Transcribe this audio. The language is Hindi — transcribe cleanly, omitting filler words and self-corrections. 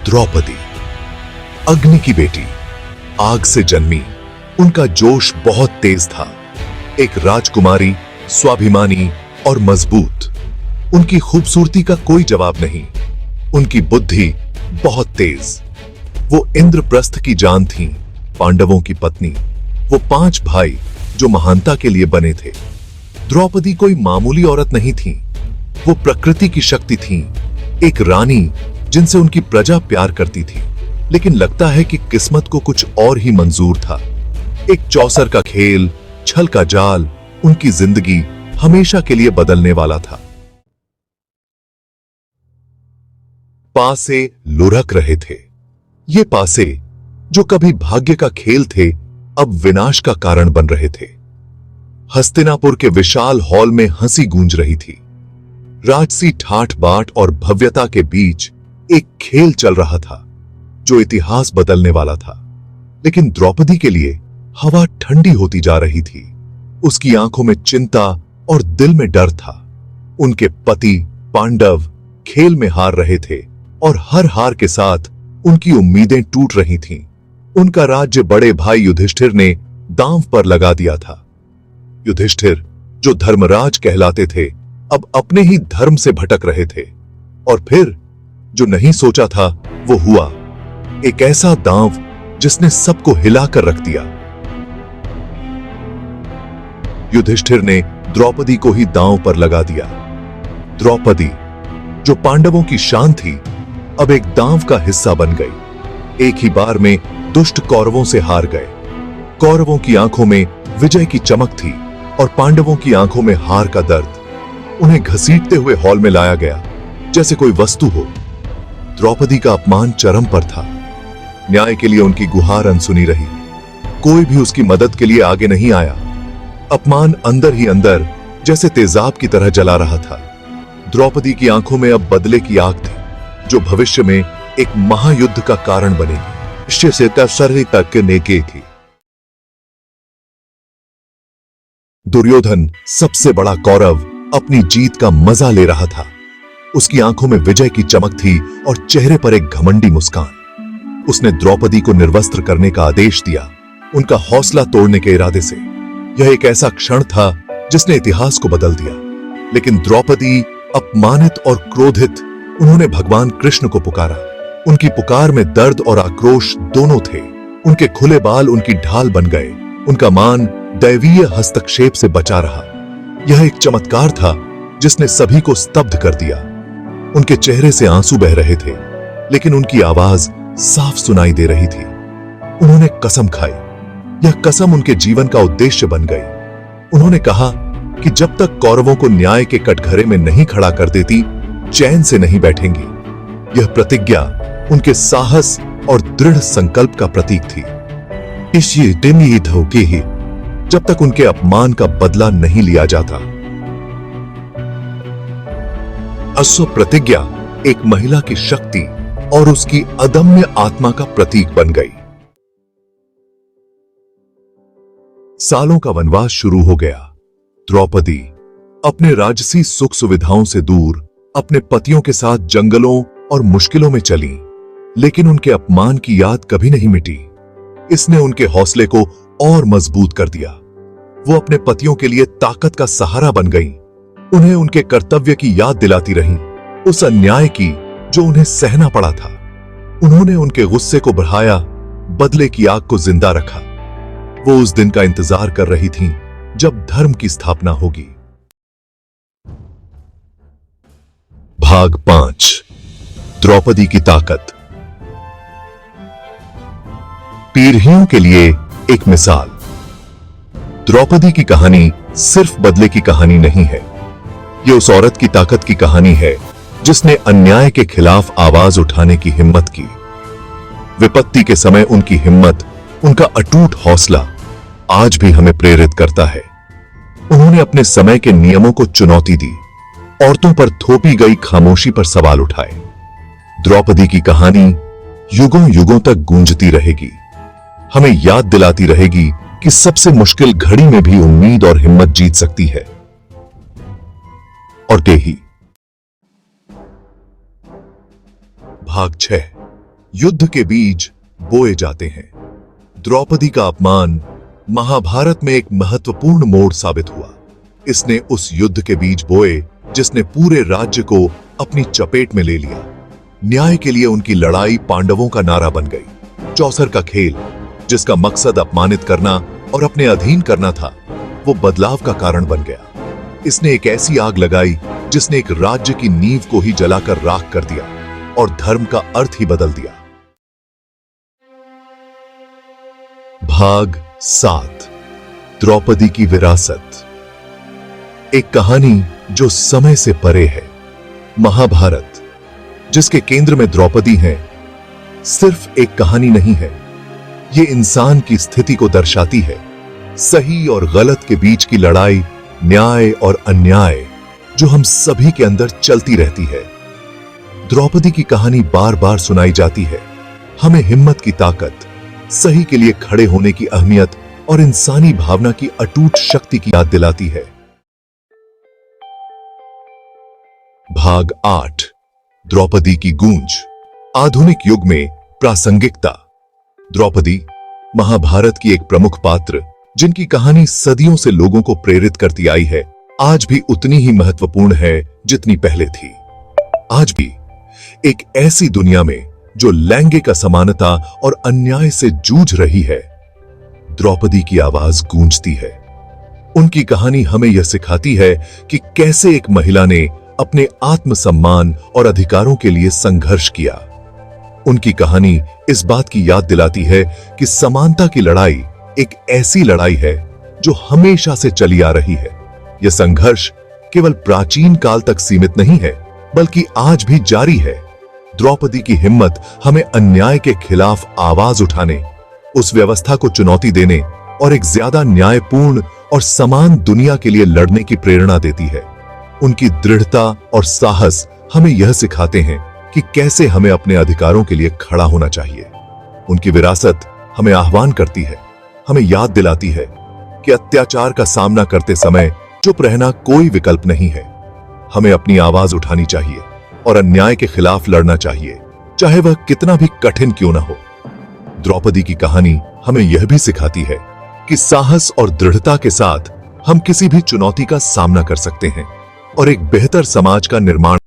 द्रौपदी, अग्नि की बेटी, आग से जन्मी। उनका जोश बहुत तेज था। एक राजकुमारी, स्वाभिमानी और मजबूत। उनकी खूबसूरती का कोई जवाब नहीं। उनकी बुद्धि बहुत तेज। वो इंद्रप्रस्थ की जान थीं, पांडवों की पत्नी। वो 5 भाई जो महानता के लिए बने थे। द्रौपदी कोई मामूली औरत नहीं थी। वो प्रकृति की शक्ति थीं, एक रानी जिनसे उनकी प्रजा प्यार करती थी। लेकिन लगता है कि किस्मत को कुछ और ही मंजूर था। एक चौसर का खेल, छल का जाल उनकी जिंदगी हमेशा के लिए बदलने वाला था। पासे लुढ़क रहे थे। ये पासे जो कभी भाग्य का खेल थे, अब विनाश का कारण बन रहे थे। हस्तिनापुर के विशाल हॉल में हंसी गूंज रही थी। राजसी ठाठ बाट और भव्यता के बीच एक खेल चल रहा था जो इतिहास बदलने वाला था। लेकिन द्रौपदी के लिए हवा ठंडी होती जा रही थी। उसकी आंखों में चिंता और दिल में डर था। उनके पति पांडव खेल में हार रहे थे और हर हार के साथ उनकी उम्मीदें टूट रही थीं। उनका राज्य बड़े भाई युधिष्ठिर ने दांव पर लगा दिया था। युधिष्ठिर जो धर्मराज कहलाते थे, अब अपने ही धर्म से भटक रहे थे। और फिर जो नहीं सोचा था वो हुआ, एक ऐसा दांव जिसने सबको हिलाकर रख दिया। युधिष्ठिर ने द्रौपदी को ही दांव पर लगा दिया। द्रौपदी जो पांडवों की शान थी, अब एक दांव का हिस्सा बन गई। एक ही बार में दुष्ट कौरवों से हार गए। कौरवों की आंखों में विजय की चमक थी और पांडवों की आंखों में हार का दर्द। उन्हें घसीटते हुए हॉल में लाया गया जैसे कोई वस्तु हो। द्रौपदी का अपमान चरम पर था। न्याय के लिए उनकी गुहार अनसुनी रही। कोई भी उसकी मदद के लिए आगे नहीं आया। अपमान अंदर ही अंदर जैसे तेजाब की तरह जला रहा था। द्रौपदी की आंखों में अब बदले की आग थी जो भविष्य में एक महायुद्ध का कारण बनेगी। इससे तक नेके थी। दुर्योधन सबसे बड़ा कौरव अपनी जीत का मजा ले रहा था। उसकी आंखों में विजय की चमक थी और चेहरे पर एक घमंडी मुस्कान। उसने द्रौपदी को निर्वस्त्र करने का आदेश दिया, उनका हौसला तोड़ने के इरादे से। यह एक ऐसा क्षण था जिसने इतिहास को बदल दिया। लेकिन द्रौपदी अपमानित और क्रोधित, उन्होंने भगवान कृष्ण को पुकारा। उनकी पुकार में दर्द और आक्रोश दोनों थे। उनके खुले बाल उनकी ढाल बन गए। उनका मान दैवीय हस्तक्षेप से बचा रहा। यह एक चमत्कार था जिसने सभी को स्तब्ध कर दिया। उनके चेहरे से आंसू बह रहे थे, लेकिन उनकी आवाज साफ सुनाई दे रही थी। उन्होंने कसम खाई। यह कसम उनके जीवन का उद्देश्य बन गई। उन्होंने कहा कि जब तक कौरवों को न्याय के कटघरे में नहीं खड़ा कर देती, चैन से नहीं बैठेंगी। यह प्रतिज्ञा उनके साहस और दृढ़ संकल्प का प्रतीक थी। इसी दिन ही धोखे ही, जब तक उनके अपमान का बदला नहीं लिया जाता। अश्व प्रतिज्ञा एक महिला की शक्ति और उसकी अदम्य आत्मा का प्रतीक बन गई। सालों का वनवास शुरू हो गया। द्रौपदी अपने राजसी सुख सुविधाओं से दूर अपने पतियों के साथ जंगलों और मुश्किलों में चली, लेकिन उनके अपमान की याद कभी नहीं मिटी। इसने उनके हौसले को और मजबूत कर दिया। वो अपने पतियों के लिए ताकत का सहारा बन गईं। उन्हें उनके कर्तव्य की याद दिलाती रहीं, उस अन्याय की जो उन्हें सहना पड़ा था। उन्होंने उनके गुस्से को बढ़ाया, बदले की आग को जिंदा रखा। वो उस दिन का इंतजार कर रही थीं जब धर्म की स्थापना होगी। भाग 5, द्रौपदी की ताकत। पीढ़ियों के लिए एक मिसाल। द्रौपदी की कहानी सिर्फ बदले की कहानी नहीं है। यह उस औरत की ताकत की कहानी है जिसने अन्याय के खिलाफ आवाज उठाने की हिम्मत की। विपत्ति के समय उनकी हिम्मत, उनका अटूट हौसला आज भी हमें प्रेरित करता है। उन्होंने अपने समय के नियमों को चुनौती दी, औरतों पर थोपी गई खामोशी पर सवाल उठाए। द्रौपदी की कहानी युगों युगों तक गूंजती रहेगी, हमें याद दिलाती रहेगी कि सबसे मुश्किल घड़ी में भी उम्मीद और हिम्मत जीत सकती है। और ते ही भाग 6, युद्ध के बीज बोए जाते हैं। द्रौपदी का अपमान महाभारत में एक महत्वपूर्ण मोड़ साबित हुआ। इसने उस युद्ध के बीज बोए जिसने पूरे राज्य को अपनी चपेट में ले लिया। न्याय के लिए उनकी लड़ाई पांडवों का नारा बन गई। चौसर का खेल, जिसका मकसद अपमानित करना और अपने अधीन करना था, वो बदलाव का कारण बन गया। इसने एक ऐसी आग लगाई जिसने एक राज्य की नींव को ही जलाकर राख कर दिया और धर्म का अर्थ ही बदल दिया। भाग 7, द्रौपदी की विरासत। एक कहानी जो समय से परे है। महाभारत, जिसके केंद्र में द्रौपदी है, सिर्फ एक कहानी नहीं है। ये इंसान की स्थिति को दर्शाती है। सही और गलत के बीच की लड़ाई, न्याय और अन्याय जो हम सभी के अंदर चलती रहती है। द्रौपदी की कहानी बार बार सुनाई जाती है। हमें हिम्मत की ताकत, सही के लिए खड़े होने की अहमियत और इंसानी भावना की अटूट शक्ति की याद दिलाती है। भाग 8, द्रौपदी की गूंज। आधुनिक युग में प्रासंगिकता। द्रौपदी महाभारत की एक प्रमुख पात्र, जिनकी कहानी सदियों से लोगों को प्रेरित करती आई है, आज भी उतनी ही महत्वपूर्ण है जितनी पहले थी। आज भी एक ऐसी दुनिया में जो लैंगिक असमानता और अन्याय से जूझ रही है, द्रौपदी की आवाज गूंजती है। उनकी कहानी हमें यह सिखाती है कि कैसे एक महिला ने अपने आत्मसम्मान और अधिकारों के लिए संघर्ष किया। उनकी कहानी इस बात की याद दिलाती है कि समानता की लड़ाई एक ऐसी लड़ाई है जो हमेशा से चली आ रही है। यह संघर्ष केवल प्राचीन काल तक सीमित नहीं है, बल्कि आज भी जारी है। द्रौपदी की हिम्मत हमें अन्याय के खिलाफ आवाज उठाने, उस व्यवस्था को चुनौती देने और एक ज्यादा न्यायपूर्ण और समान दुनिया के लिए लड़ने की प्रेरणा देती है। उनकी दृढ़ता और साहस हमें यह सिखाते हैं कि कैसे हमें अपने अधिकारों के लिए खड़ा होना चाहिए। उनकी विरासत हमें आह्वान करती है, हमें याद दिलाती है कि अत्याचार का सामना करते समय चुप रहना कोई विकल्प नहीं है। हमें अपनी आवाज उठानी चाहिए और अन्याय के खिलाफ लड़ना चाहिए, चाहे वह कितना भी कठिन क्यों न हो। द्रौपदी की कहानी हमें यह भी सिखाती है कि साहस और दृढ़ता के साथ हम किसी भी चुनौती का सामना कर सकते हैं और एक बेहतर समाज का निर्माण